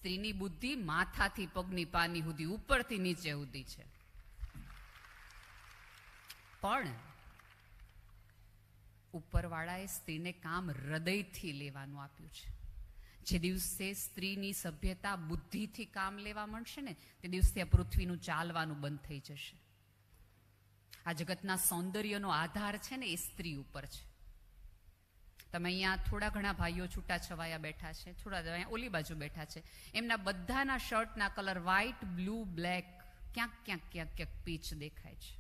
સ્ત્રીની બુદ્ધિ માથાથી પગની પાની સુધી, ઉપરથી નીચે સુધી છે. પણ ઉપરવાળાએ સ્ત્રીને કામ હૃદયથી લેવાનું આપ્યું છે. જે દિવસે સ્ત્રીની સભ્યતા બુદ્ધિથી કામ લેવા મળશે ને, તે દિવસે આ પૃથ્વીનું ચાલવાનું બંધ થઈ જશે. આ જગતના સૌંદર્યનો આધાર છે ને, એ સ્ત્રી ઉપર છે. તમે અહીંયા થોડા ઘણા ભાઈઓ છૂટાછવાયા બેઠા છે, થોડા અહીંયા ઓલી બાજુ બેઠા છે, એમના બધાના શર્ટના કલર વ્હાઈટ, બ્લુ, બ્લેક, ક્યાંક ક્યાંક ક્યાંક ક્યાંક પીચ દેખાય છે.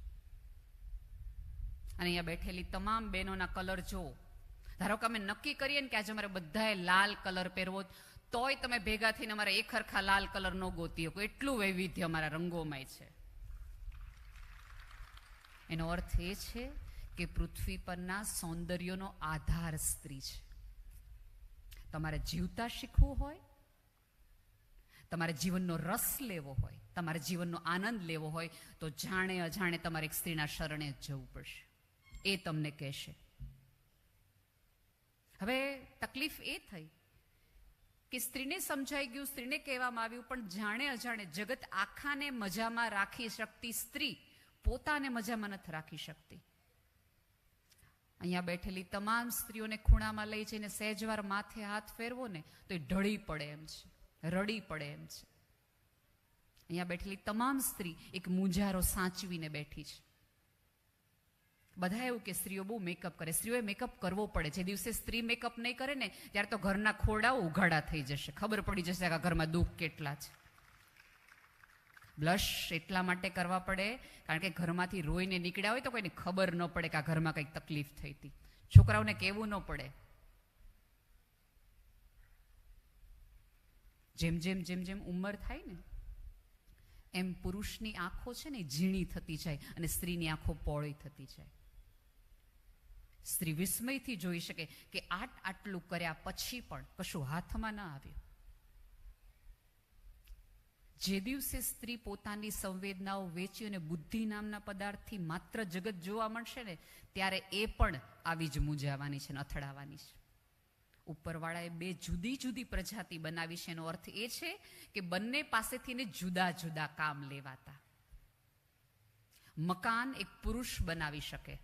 અને અહીંયા બેઠેલી તમામ બહેનોના કલર જો, ધારો કે અમે નક્કી કરીએ ને કે આજે અમારે બધાએ લાલ કલર પહેરવો, તોય તમે ભેગા થઈને અમારે એક હરખા લાલ કલર ન ગોતી શકો, એટલું વૈવિધ્ય અમારા રંગોમાં છે. એનો અર્થ એ છે કે પૃથ્વી પરના સૌંદર્યનો આધાર સ્ત્રી છે. તમારે જીવતા શીખવું હોય, તમારે જીવનનો રસ લેવો હોય, તમારે જીવનનો આનંદ લેવો હોય, તો જાણે અજાણે તમારે એક સ્ત્રીના શરણે જ જવું પડશે. એ તમને કહેશે. હવે તકલીફ એ થઈ કે સ્ત્રીને સમજાઈ ગયું, સ્ત્રીને કહેવામાં આવ્યું, પણ જાણે અજાણે જગત આખાને મજામાં રાખી શકતી સ્ત્રી પોતાને મજામાં નથી રાખી શકતી. અહીંયા બેઠેલી તમામ સ્ત્રીઓને ખૂણામાં લઈ જઈને સહેજવાર માથે હાથ ફેરવો ને તો એ ઢળી પડે એમ છે, રડી પડે એમ છે. અહીંયા બેઠેલી તમામ સ્ત્રી એક મૂંઝારો સાચવીને બેઠી છે. બધા એવું કે સ્ત્રીઓ બહુ મેકઅપ કરે, સ્ત્રીઓએ મેકઅપ કરવો પડે. જે દિવસે સ્ત્રી મેકઅપ નહીં કરે ને, ત્યારે તો ઘરના ખોડાઓ ઉઘાડા થઈ જશે, ખબર પડી જશે કે આ ઘરમાં દુઃખ કેટલા છે. બ્લશ એટલા માટે કરવા પડે કારણ કે ઘરમાંથી રોઈને નીકળ્યા હોય તો કોઈને ખબર ન પડે કે આ ઘરમાં કંઈક તકલીફ થઈ હતી. છોકરાઓને કહેવું ન પડે. જેમ જેમ જેમ જેમ ઉંમર થાય ને, એમ પુરુષની આંખો છે ને ઝીણી થતી જાય અને સ્ત્રીની આંખો પહોળી થતી જાય. સ્ત્રી વિસ્મયથી જોઈ શકે કે આટલું કર્યા પછી પણ કશું હાથમાં ન આવ્યું. જે દિવસે સ્ત્રી પોતાની સંવેદનાઓ વેચી અને બુદ્ધિ નામના પદાર્થથી માત્ર જગત જોવા મળશે ને, ત્યારે એ પણ આવી જ મૂંઝાવાની છે ને અથડાવાની છે. ઉપરવાળાએ બે જુદી જુદી પ્રજાતિ બનાવી છે. એનો અર્થ એ છે કે બંને પાસેથી જુદા જુદા કામ લેવાતા. મકાન એક પુરુષ બનાવી શકે,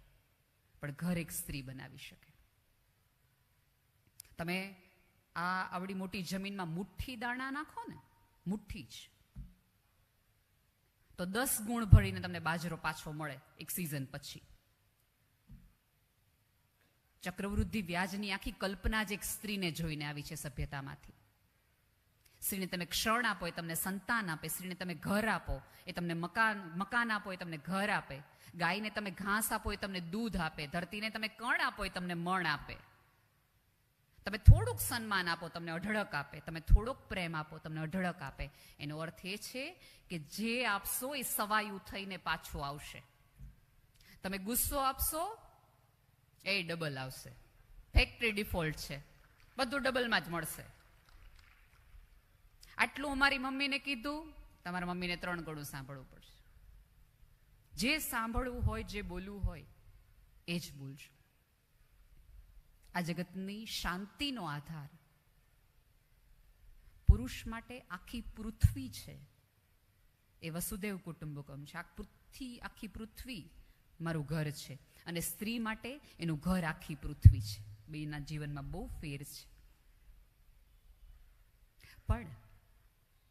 પણ ઘર એક સ્ત્રી બનાવી શકે. તમે આવડી મોટી જમીનમાં મુઠ્ઠી દાણા નાખો ને, મુઠ્ઠી જ, તો 10 ગુણ ભરીને તમને બાજરો પાછો મળે એક સિઝન પછી. ચક્રવૃદ્ધિ વ્યાજની આખી કલ્પના જ એક સ્ત્રીને જોઈને આવી છે સભ્યતામાંથી. સ્ત્રીને તમે ક્ષણ આપો એ તમને સંતાન આપે, સ્ત્રીને તમે ઘર આપો એ તમને મકાન આપો એ તમને ઘર આપે, ગાયને તમે ઘાસ આપો એ તમને દૂધ આપે, ધરતીને તમે કણ આપો એ તમને મણ આપે, તમે થોડુંક સન્માન આપો તમને અઢળક આપે, તમે થોડોક પ્રેમ આપો તમને અઢળક આપે. એનો અર્થ એ છે કે જે આપશો એ સવાયું થઈને પાછું આવશે. તમે ગુસ્સો આપશો એ ડબલ આવશે. ફેક્ટરી ડિફોલ્ટ છે, બધું ડબલમાં જ મળશે. આટલું અમારી મમ્મીને કીધું, તમારા મમ્મીને 3 ગણું સાંભળવું પડશે. જે સાંભળવું હોય, જે બોલવું હોય એ જ બોલજો. આ જગતની શાંતિનો આધાર પુરુષ માટે આખી પૃથ્વી છે. એ વસુદેવ કુટુંબકમ છે. આખી પૃથ્વી મારું ઘર છે, અને સ્ત્રી માટે એનું ઘર આખી પૃથ્વી છે. બેના જીવનમાં બહુ ફેર છે. પણ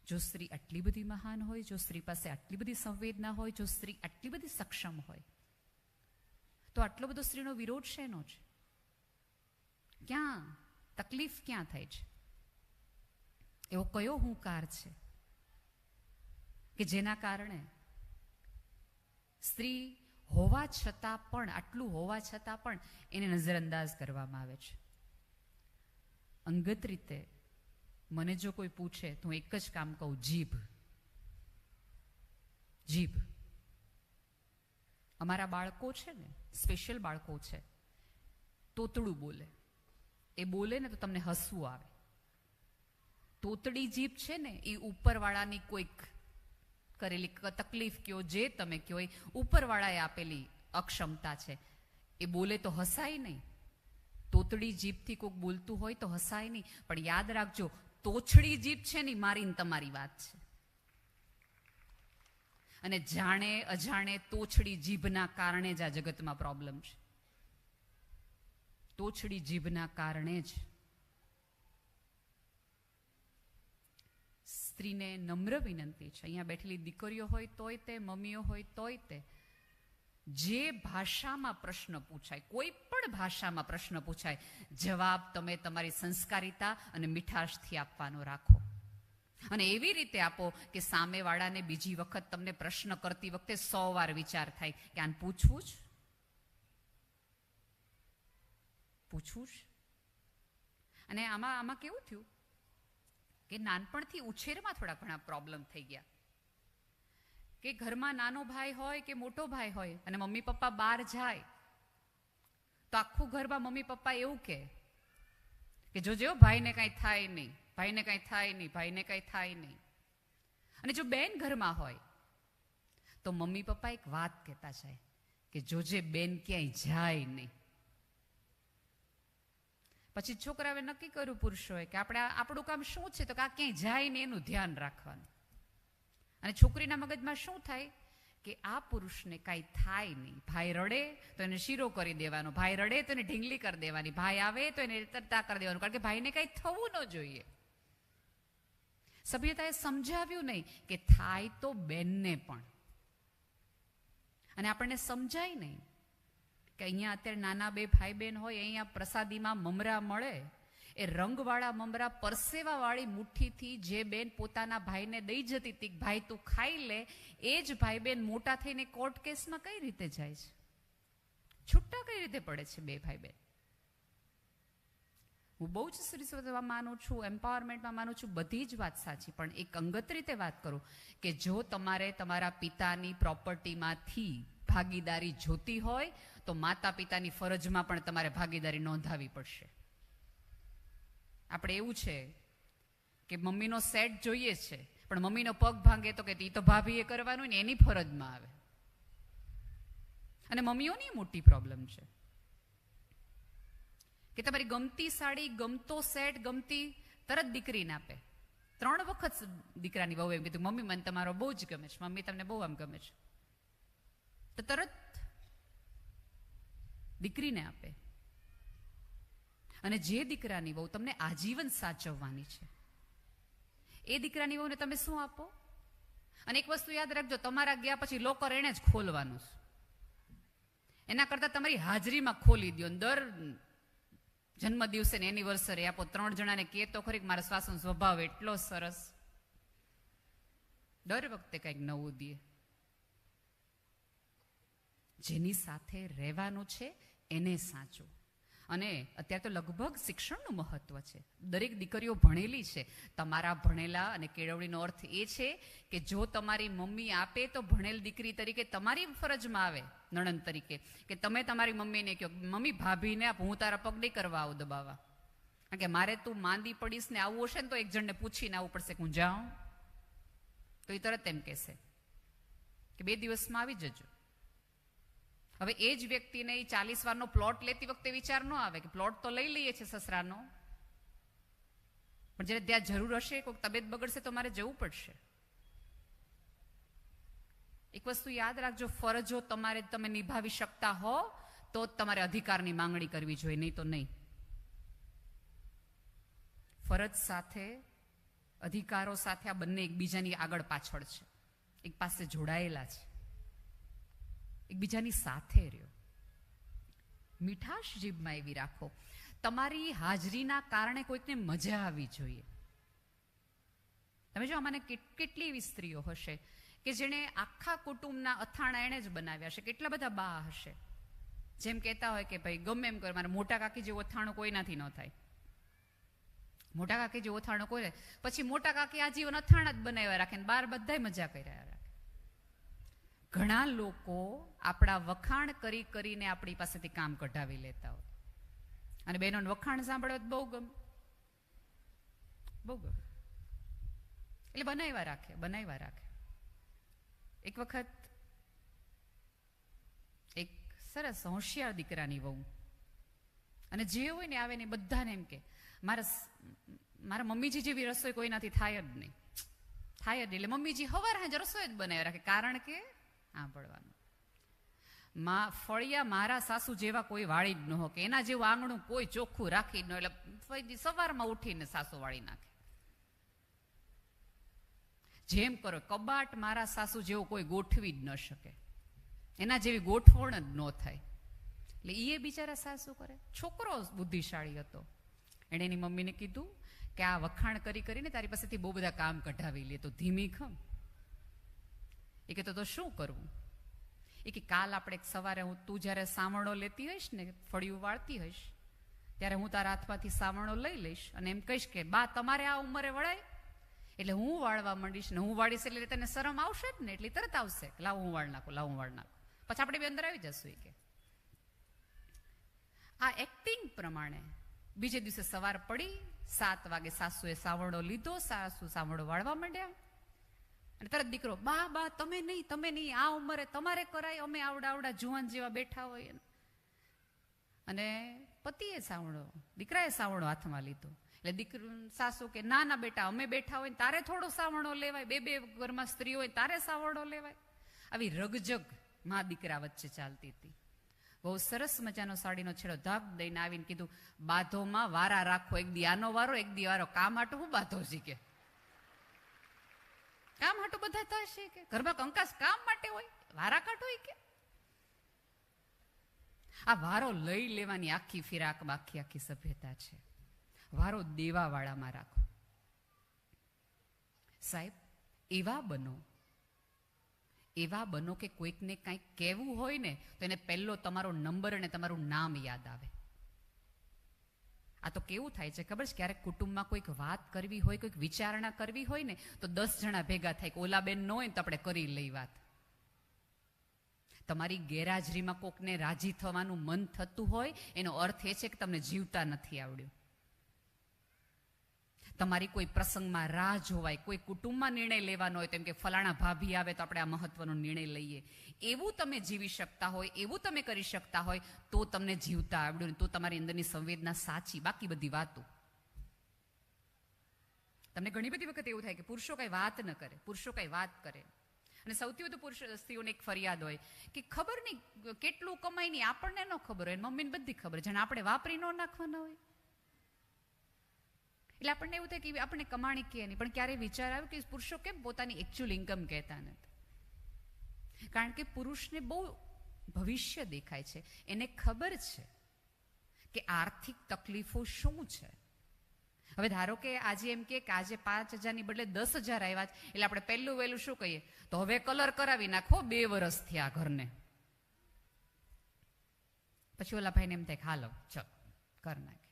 જો સ્ત્રી આટલી બધી મહાન હોય, જો સ્ત્રી પાસે આટલી બધી સંવેદના હોય, જો સ્ત્રી આટલી બધી સક્ષમ હોય, તો આટલો બધો સ્ત્રીનો વિરોધ શેનો છે? ક્યાં તકલીફ ક્યાં થાય છે? એવો કયો હુંકાર છે કે જેના કારણે સ્ત્રી હોવા છતાં પણ, આટલું હોવા છતાં પણ એને નજરઅંદાજ કરવામાં આવે છે? અંગત રીતે મને જો કોઈ પૂછે તો હું એક જ કામ કહું, જીભ. જીભ. અમારા બાળકો છે ને, સ્પેશિયલ બાળકો છે, તોતડું બોલે. એ બોલે ને તો તમને હસવું આવે. તોતડી જીભ છે ને, એ ઉપરવાળાની કોઈક કરેલી તકલીફ કયો, જે તમે કયો, એ ઉપરવાળાએ આપેલી અક્ષમતા છે. એ બોલે તો હસાય નહીં. તોતડી જીભથી કોઈક બોલતું હોય તો હસાય નહીં. પણ યાદ રાખજો, તોછડી જીભ છે ને મારીને તમારી વાત છે. અને જાણે અજાણે તોછડી જીભના કારણે જ આ જગતમાં પ્રોબ્લેમ છે. તોછડી જીભના કારણે જ. સ્ત્રીને નમ્ર વિનંતી છે, અહીંયા બેઠેલી દીકરીઓ હોય તોય તે, મમ્મીઓ હોય તોય તે, જે ભાષામાં પ્રશ્ન પૂછાય, કોઈ પણ ભાષામાં પ્રશ્ન પૂછાય, જવાબ તમે તમારી સંસ્કારિતા અને મીઠાશથી આપવાનો રાખો. અને એવી રીતે આપો કે સામેવાળાને બીજી વખત તમને પ્રશ્ન કરતી વખતે 100 વાર વિચાર થાય કે આને પૂછવું જ. અને આમાં કેવું થયું કે નાનપણથી ઉછેરમાં થોડા ઘણા પ્રોબ્લેમ થઈ ગયા. કે ઘરમાં નાનો ભાઈ હોય કે મોટો ભાઈ હોય અને મમ્મી પપ્પા બહાર જાય તો આખું ઘરમાં મમ્મી પપ્પા એવું કે જોજો ભાઈને કાંઈ થાય નહીં, ભાઈને કાંઈ થાય નહીં, ભાઈને કાંઈ થાય નહીં. અને જો બેન ઘરમાં હોય તો મમ્મી પપ્પા એક વાત કહેતા જાય કે જોજે બેન ક્યાંય જાય નહીં. પછી છોકરાએ નક્કી કર્યું પુરુષોએ કે આપણું કામ શું છે તો કે આ ક્યાંય જાય ને એનું ધ્યાન રાખવાનું. અને છોકરીના મગજમાં શું થાય કે આ પુરુષને કાંઈ થાય નહીં. ભાઈ રડે તો એને શીરો કરી દેવાનો, ભાઈ રડે તો એને ઢીંગલી કરી દેવાની, ભાઈ આવે તો એને તરતા કરી દેવાનું, કારણ કે ભાઈને કાંઈ થવું ન જોઈએ. સભ્યતાએ સમજાવ્યું નહીં કે થાય તો બેનને પણ. અને આપણને સમજાય નહીં કે અહીંયા અત્યારે નાના બે ભાઈ બહેન હોય, અહીંયા પ્રસાદીમાં મમરા મળે, એ રંગવાળા મમરા પરસેવાવાળી મુઠ્ઠીથી જે બેન પોતાના ભાઈને દઈ જતી હતી, ભાઈ તું ખાઈ લે, એ જ ભાઈ બેન મોટા થઈને કોર્ટ કેસમાં કઈ રીતે જાય છે, છૂટા કઈ રીતે પડે છે બે ભાઈ બેન. હું બહુ જ શ્રીસવતમાં માનું છું, એમ્પાવરમેન્ટમાં માનું છું, બધી જ વાત સાચી, પણ એક અંગત રીતે વાત કરું કે જો તમારે તમારા પિતાની પ્રોપર્ટીમાંથી ભાગીદારી જોતી હોય તો માતા પિતાની ફરજમાં પણ તમારે ભાગીદારી નોંધાવી પડશે. આપણે એવું છે કે મમ્મીનો સેટ જોઈએ છે, પણ મમ્મીનો પગ ભાંગે તો કે એ તો ભાભીએ કરવાનું ને એની ફરજમાં આવે. અને મમ્મીઓની મોટી પ્રોબ્લેમ છે કે તમારી ગમતી સાડી, ગમતો સેટ, ગમતી તરત દીકરીને આપે. 3 વખત દીકરાની વહુ એમ કીધું મમ્મી મને તમારો બહુ જ ગમે છે, મમ્મી તમને બહુ આમ ગમે છે, તો તરત દીકરીને આપે. અને જે દીકરાની વહુ તમને આજીવન સાચવવાની છે એ દીકરાની વહુને તમે શું આપો? અને એક વસ્તુ યાદ રાખજો, તમારા ગયા પછી લોકર એને જ ખોલવાનું છે. એના કરતા તમારી હાજરીમાં ખોલી દો. દર જન્મ દિવસે ને એનિવર્સરી આપો. 3 જણાને કહે તો ખરી મારા શ્વાસનો સ્વભાવ એટલો સરસ, દર વખતે કંઈક નવું દે. જેની સાથે રહેવાનું છે એને સાચું. અને અત્યારે તો લગભગ શિક્ષણનું મહત્વ છે. દરેક દીકરીઓ ભણેલી છે. તમારા ભણેલા અને કેળવણીનો અર્થ એ છે કે જો તમારી મમ્મી આપે તો ભણેલ દીકરી તરીકે તમારી ફરજમાં આવે, નણંદ તરીકે, કે તમે તમારી મમ્મીને કહો મમ્મી ભાભીને આપ, હું તારા પગ નહીં કરવા આવું દબાવવા, કારણ કે મારે તું માંદી પડીશ ને આવવું હશે ને તો એક જણને પૂછીને આવવું પડશે કે હું જાઉં, તો એ તરત એમ કહેશે કે 2 દિવસમાં આવી જજો. હવે એ જ વ્યક્તિને 40 વારનો પ્લોટ લેતી વખતે વિચાર ન આવે કે પ્લોટ તો લઈ લઈએ છે સસરાનો, પણ જ્યારે ત્યાં જરૂર હશે, કોઈક તબિયત બગડશે તો મારે જવું પડશે. એક વસ્તુ યાદ રાખજો, ફરજો તમે નિભાવી શકતા હો તો જ તમારે અધિકારની માંગણી કરવી જોઈએ, નહીં તો નહીં. ફરજ સાથે અધિકારો સાથે આ બંને એકબીજાની આગળ પાછળ છે, એક પાસે જોડાયેલા છે, એકબીજાની સાથે રહ્યો. મીઠાશ જીભમાં એવી રાખો, તમારી હાજરીના કારણે કોઈકને મજા આવી જોઈએ. તમે જો મને કેટલી એવી સ્ત્રીઓ હશે કે જેણે આખા કુટુંબના અથાણા એણે જ બનાવ્યા હશે. કેટલા બધા બા હશે જેમ કહેતા હોય કે ભાઈ ગમે એમ કર, મારે મોટા કાકી જેવું અથાણું કોઈનાથી ન થાય, મોટા કાકી જેવું અથાણું કોઈ. પછી મોટા કાકી આજીવન અથાણા જ બનાવ્યા રાખે ને બહાર બધાય મજા કર્યા રાખે. ઘણા લોકો આપણા વખાણ કરી કરીને આપણી પાસેથી કામ કઢાવી લેતા હોય. અને બહેનોને વખાણ સાંભળવા બહુ ગમે, બહુ ગમે, એટલે બનાવ્યા રાખે. એક વખત એક સરસ હોશિયાર દીકરાની વહુ, અને જે હોય ને આવે ને બધાને એમ કે મારા મમ્મીજી જેવી રસોઈ કોઈનાથી થાય જ નહીં, થાય જ નહીં. એટલે મમ્મીજી હવાર હાજર રસોઈ જ બનાવી રાખે, કારણ કે સાંભળવાનું. ફળિયા મારા સાસુ જેવા કોઈ વાળી જ ન હો, કે એના જેવું આંગણું કોઈ ચોખ્ખું રાખી જ ન. એટલે સવારમાં ઉઠીને સાસુ વાળી નાખે. જેમ કરો, કબાટ મારા સાસુ જેવો કોઈ ગોઠવી જ ન શકે, એના જેવી ગોઠવણ જ ન થાય. એટલે એ બિચારા સાસુ કરે. છોકરો બુદ્ધિશાળી હતો, એણે એની મમ્મીને કીધું કે આ વખાણ કરી કરીને તારી પાસેથી બહુ બધા કામ કઢાવી લે, તો ધીમી ખમ. એ કહેતો તો શું કરવું? એ કે કાલ આપણે સવારે તું જ્યારે સાવણો લેતી હોઈશ ને, ફળિયું વાળતી હોઈશ, ત્યારે હું તારા હાથમાંથી સાવણો લઈ લઈશ અને એમ કહીશ કે બા તમારે આ ઉંમરે વળાય. એટલે હું વાળવા માંડીશ ને, હું વાળીશ એટલે તને શરમ આવશે જ ને, એટલે તરત આવશે લાવ હું વાળ નાખું, લાવ હું વાળ નાખું, પછી આપણે બે અંદર આવી જશું. એ કે આ એક્ટિંગ પ્રમાણે બીજે દિવસે સવાર પડી, 7 વાગે સાસુએ સાવણો લીધો, સાસુ સાવણો વાળવા માંડ્યા. અને તરત દીકરો બા બા તમે નહીં, આ ઉંમરે તમારે કરાય, અમે આવડા જુવાન જેવા બેઠા હોય. અને પતિએ સાવણો, દીકરાએ સાવણો હાથમાં લીધો. એટલે દીકરું સાસુ કે ના બેટા, અમે બેઠા હોય તારે થોડો સાવણો લેવાય, બે ઘરમાં સ્ત્રીઓ હોય તારે સાવણો લેવાય. આવી રગજગ મા દીકરા વચ્ચે ચાલતી હતી. બહુ સરસ મજાનો સાડીનો છેડો ધાક દઈને આવીને કીધું, બાધોમાં વારા રાખો, એક દી આનો વારો, એક દી વારો. કામ હાટું હું બાધો છી કે કામ હાટું બધા થશે કે ઘરમાં કંકાસ કામ માટે હોય, વારા કાઢ હોય કે આ વારો લઈ લેવાની આખી ફિરાકમાં આખી સભ્યતા છે. વારો દેવા વાળામાં રાખો. સાહેબ એવા બનો કે કોઈકને કંઈક કહેવું હોય ને તો એને પહેલો તમારો નંબર અને તમારું નામ યાદ આવે. આ તો કેવું થાય છે ખબર છે, ક્યારેક કુટુંબમાં કોઈક વાત કરવી હોય, કોઈક વિચારણા કરવી હોય ને તો 10 જણા ભેગા થાય કે ઓલા બેન ન હોય ને તો આપણે કરી લઈ વાત. તમારી ગેરહાજરીમાં કોકને રાજી થવાનું મન થતું હોય એનો અર્થ એ છે કે તમને જીવતા નથી આવડ્યું. તમારી કોઈ પ્રસંગમાં રાહ જોવાય, કોઈ કુટુંબમાં નિર્ણય લેવાનો હોય, તેમ કે ફલાણા ભાભી આવે તો આપણે આ મહત્વનો નિર્ણય લઈએ, એવું તમે જીવી શકતા હોય, એવું તમે કરી શકતા હોય તો તમને જીવતા આવડ્યું, તો તમારી અંદરની સંવેદના સાચી. બાકી બધી વાતો. તમને ઘણી બધી વખત એવું થાય કે પુરુષો કઈ વાત ન કરે, પુરુષો કઈ વાત કરે. અને સૌથી વધુ પુરુષ સ્ત્રીઓને એક ફરિયાદ હોય કે ખબર નહીં કેટલું કમાય નહીં, આપણને ન ખબર હોય, મમ્મીને બધી ખબર, જાણે આપણે વાપરી ન નાખવાના હોય. એટલે આપણને એવું થાય કે આપણને કમાણી કે નહીં, પણ ક્યારેય વિચાર આવ્યો કે પુરુષો કેમ પોતાની એકચ્યુઅલ ઇન્કમ કહેતા નથી? કારણ કે પુરુષને બહુ ભવિષ્ય દેખાય છે, એને ખબર છે કે આર્થિક તકલીફો શું છે. હવે ધારો કે આજે એમ કે આજે 5,000 ની બદલે 10,000 આવ્યા છે, એટલે આપણે પહેલું વહેલું શું કહીએ, તો હવે કલર કરાવી નાખો, 2 વર્ષ થયા ઘરને. પછી ઓલા ભાઈને એમ થાય કે હાલો ચલ કર નાખે.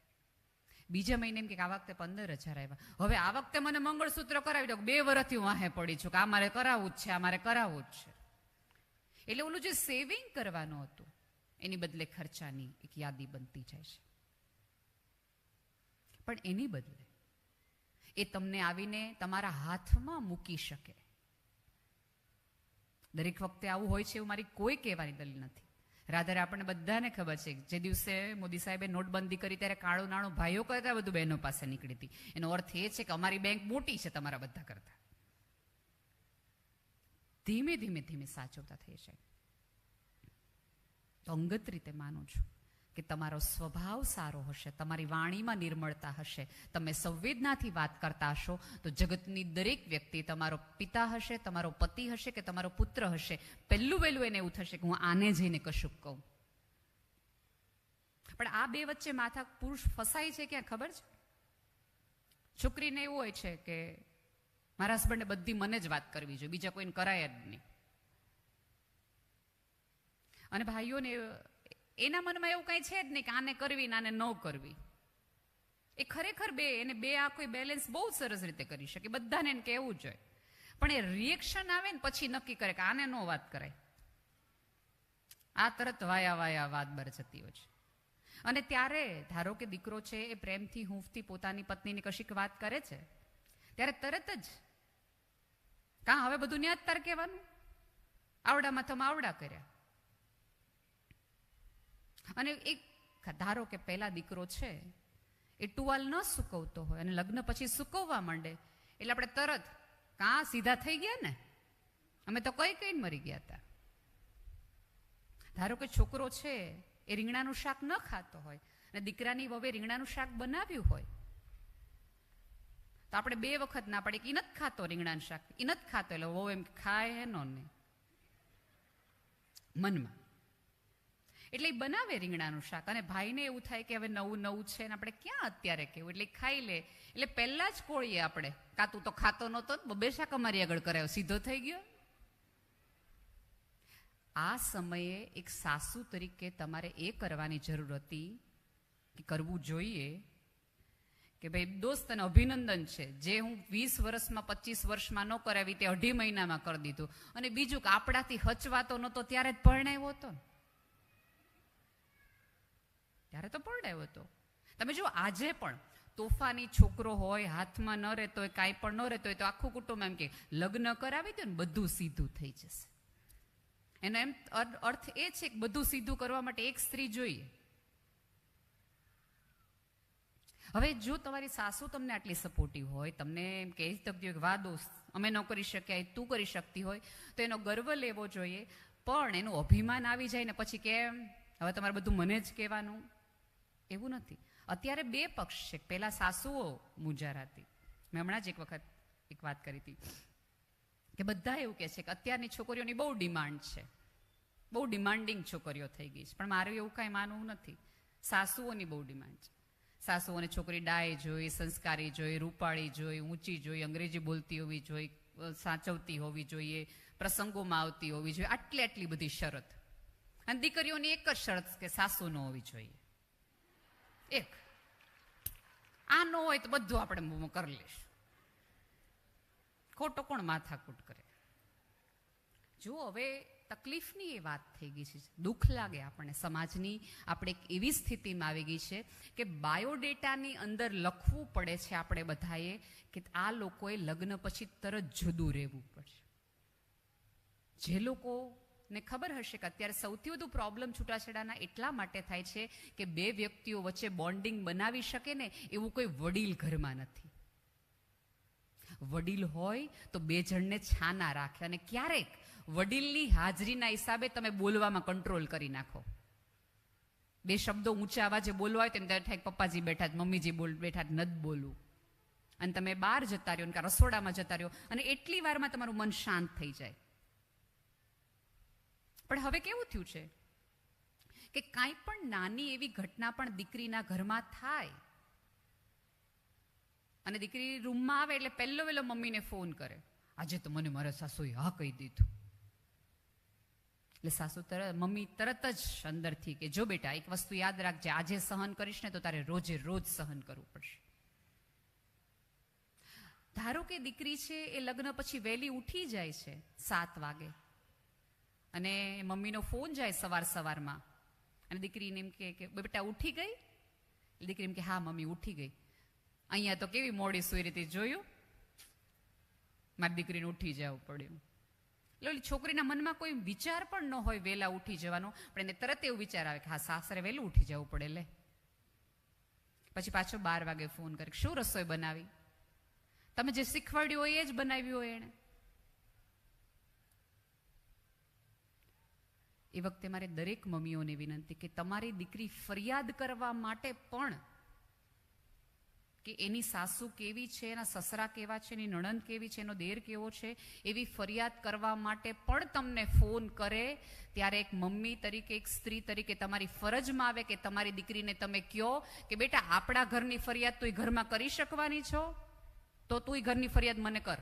બીજા મહિને એમ કે આ વખતે 15,000 આવ્યા, હવે આ વખતે મને મંગળસૂત્ર કરાવી દો, 2 વર્ષથી હું વાહે પડી છું કે આ મારે કરાવવું જ છે, આ મારે કરાવવું જ છે. એટલે ઓલું જે સેવિંગ કરવાનું હતું એની બદલે ખર્ચાની એક યાદી બનતી જાય છે. પણ એની બદલે એ તમને આવીને તમારા હાથમાં મૂકી શકે. દરેક વખતે આવું હોય છે એવું મારી કોઈ કહેવાની દલીલ નથી. રાધર આપણને બધાને ખબર છે જે દિવસે મોદી સાહેબે નોટબંધી કરી ત્યારે કાળું નાણું ભાઈઓ કરતા બધું બહેનો પાસે નીકળી હતી. એનો અર્થ એ છે કે અમારી બેંક મોટી છે તમારા બધા કરતા. ધીમે ધીમે સાચવતા થઈ જાય. તો અંગત રીતે માનું છું કે તમારો સ્વભાવ સારો હશે, તમારી વાણીમાં નિર્મળતા હશે, તમે સંવેદનાથી વાત કરતા હશો તો જગતની દરેક વ્યક્તિ, તમારો પિતા હશે, તમારો પતિ હશે કે તમારો પુત્ર હશે, પહેલું વહેલું એને એવું થશે કે હું આને જઈને કશુંક કહું. પણ આ બે વચ્ચે માથા પુરુષ ફસાય છે ક્યાં ખબર છે? છોકરીને એવું હોય છે કે મારા હસબન્ડને બધી મને જ વાત કરવી જોઈએ, બીજા કોઈને કરાય જ નહીં. અને ભાઈઓને એના મનમાં એવું કઈ છે જ નહીં કે આને કરવી ને આને ન કરવી. એ ખરેખર એને બે આ કોઈ બેલેન્સ બહુ સરસ રીતે કરી શકે, બધાને એને કહેવું જોઈએ. પણ એ રિએક્શન આવે ને પછી નક્કી કરે કે આને નો વાત કરાય, આ તરત વાયા વાત બર જતી હોય છે. અને ત્યારે ધારો કે દીકરો છે એ પ્રેમથી હૂંફથી પોતાની પત્નીની કશીક વાત કરે છે, ત્યારે તરત જ કાં હવે બધું ન્યાજ તાર કહેવાનું, આવડામાં તમે આવડા કર્યા. અને એક ધારો કે પહેલા દીકરો છે એ ટુવાલ ન સૂકવતો હોય અને લગ્ન પછી સૂકવવા માંડે એટલે આપણે તરત કાં સીધા થઈ ગયા ને, અમે તો કઈ કઈને મરી ગયા હતા. ધારો કે છોકરો છે એ રીંગણાનું શાક ન ખાતો હોય અને દીકરાની વવે રીંગણાનું શાક બનાવ્યું હોય તો આપણે 2 વખત ના પડે કે ઈ નથી ખાતો રીંગણાનું શાક, ઈ નથી ખાતો, એટલે વહુ એમ ખાય હે નો ને મનમાં, એટલે એ બનાવે રીંગણાનું શાક અને ભાઈને એવું થાય કે હવે નવું નવું છે ને આપણે ક્યાં અત્યારે કેવું, એટલે ખાઈ લે. એટલે પહેલા જ કોળીએ આપણે, કાં તું તો ખાતો નહોતો, 2 શાક અમારી આગળ કરાયો, સીધો થઈ ગયો. આ સમયે એક સાસુ તરીકે તમારે એ કરવાની જરૂર હતી કે કરવું જોઈએ કે ભાઈ દોસ્ત તને અભિનંદન છે, જે હું 20 વર્ષમાં 25 વર્ષમાં ન કરાવી તે 2.5 મહિનામાં કરી દીધું. અને બીજું કે આપણાથી હચવાતો નહોતો ત્યારે જ પરણાવ્યો હતો ને, ત્યારે તો પરણાવ્યો હતો. તમે જો આજે પણ તોફાની છોકરો હોય, હાથમાં ન રહેતો હોય, કાંઈ પણ ન રહેતો હોય તો આખું કુટુંબ એમ કે લગ્ન કરાવી દો ને બધું સીધું થઈ જશે. એનો એમ અર્થ એ છે કે બધું સીધું કરવા માટે એક સ્ત્રી જોઈએ. હવે જો તમારી સાસુ તમને આટલી સપોર્ટિવ હોય, તમને એમ કહી શકતી હોય કે વાહ દોસ્ત અમે ન કરી શક્યા તું કરી શકતી હોય, તો એનો ગર્વ લેવો જોઈએ. પણ એનું અભિમાન આવી જાય ને પછી કેમ હવે તમારે બધું મને જ કહેવાનું, એવું નથી. અત્યારે 2 પક્ષ છે. પહેલા સાસુઓ મૂંઝારાતી. મેં હમણાં જ એક વખત એક વાત કરી હતી કે બધા એવું કહે છે કે અત્યારની છોકરીઓની બહુ ડિમાન્ડ છે, બહુ ડિમાન્ડિંગ છોકરીઓ થઈ ગઈ છે. પણ મારું એવું કાંઈ માનવું નથી. સાસુઓની બહુ ડિમાન્ડ છે. સાસુઓને છોકરી ડાય જોઈ, સંસ્કારી જોઈ, રૂપાળી જોઈ, ઊંચી જોઈ, અંગ્રેજી બોલતી હોવી જોઈએ, સાચવતી હોવી જોઈએ, પ્રસંગોમાં આવતી હોવી જોઈએ, આટલી બધી શરત. અને દીકરીઓની એક જ શરત કે સાસુ ન હોવી જોઈએ. એક આ ન હોય તો બધું આપણે કરી લઈશું. ખોટો કોણ માથાકૂટ કરે? જો હવે તકલીફની એ વાત થઈ ગઈ છે, દુઃખ લાગે આપણને, સમાજની આપણે એક એવી સ્થિતિમાં આવી ગઈ છે કે બાયોડેટાની અંદર લખવું પડે છે આપણે બધાએ કે આ લોકોએ લગ્ન પછી તરત જુદું રહેવું પડશે. જે લોકોને ખબર હશે કે અત્યારે સૌથી વધુ પ્રોબ્લેમ છૂટાછેડાના એટલા માટે થાય છે કે 2 વ્યક્તિઓ વચ્ચે બોન્ડિંગ બનાવી શકે ને એવું કોઈ વડીલ ઘરમાં નથી. વડીલ હોય તો 2 જણને છાના રાખે અને ક્યારેક વડીલની હાજરીના હિસાબે તમે બોલવામાં કંટ્રોલ કરી નાખો. 2 શબ્દો ઊંચા અવાજે બોલવા હોય તેમ થાય પપ્પાજી બેઠા જ, મમ્મીજી બેઠા જ, નથી બોલવું. અને તમે બહાર જતા રહ્યો કે રસોડામાં જતા રહ્યો અને એટલી વારમાં તમારું મન શાંત થઈ જાય. પણ હવે કેવું થયું છે કે કાંઈ પણ નાની એવી ઘટના પણ દીકરીના ઘરમાં થાય અને દીકરી રૂમમાં આવે એટલે પહેલો મમ્મીને ફોન કરે, આજે તો મને મારા સાસુએ હા કહી દીધું. એટલે મમ્મી તરત જ અંદરથી કે જો બેટા એક વસ્તુ યાદ રાખજે, આજે સહન કરીશ ને તો તારે રોજે રોજ સહન કરવું પડશે. ધારો કે દીકરી છે એ લગ્ન પછી વહેલી ઉઠી જાય છે 7 વાગે અને મમ્મીનો ફોન જાય સવારમાં અને દીકરીને એમ કે બેટા ઉઠી ગઈ? દીકરી એમ કે હા મમ્મી ઉઠી ગઈ. અહીંયા તો કેવી મોડી સુઈ રીતે જોયું, મારી દીકરીને ઉઠી જવું પડ્યું. એટલે છોકરીના મનમાં કોઈ વિચાર પણ ન હોય વહેલા ઉઠી જવાનો, પણ એને તરત એવું વિચાર આવે કે હા સાસરે વહેલું ઉઠી જવું પડે. લે પછી પાછો 12 વાગે ફોન કરે, શું રસોઈ બનાવી? તમે જે શીખવાડ્યું હોય એ જ બનાવ્યું હોય એને. એ વખતે મારે દરેક મમ્મીઓને વિનંતી કે તમારી દીકરી ફરિયાદ કરવા માટે પણ કે એની સાસુ કેવી છે, એના સસરા કેવા છે, એની નણંદ કેવી છે, એનો દેર કેવો છે, એવી ફરિયાદ કરવા માટે પણ તમને ફોન કરે ત્યારે એક મમ્મી તરીકે, એક સ્ત્રી તરીકે તમારી ફરજમાં આવે કે તમારી દીકરીને તમે કહો કે બેટા આપણા ઘરની ફરિયાદ તું ઘરમાં કરી શકવાની છો તો તું ઘરની ફરિયાદ મને કર.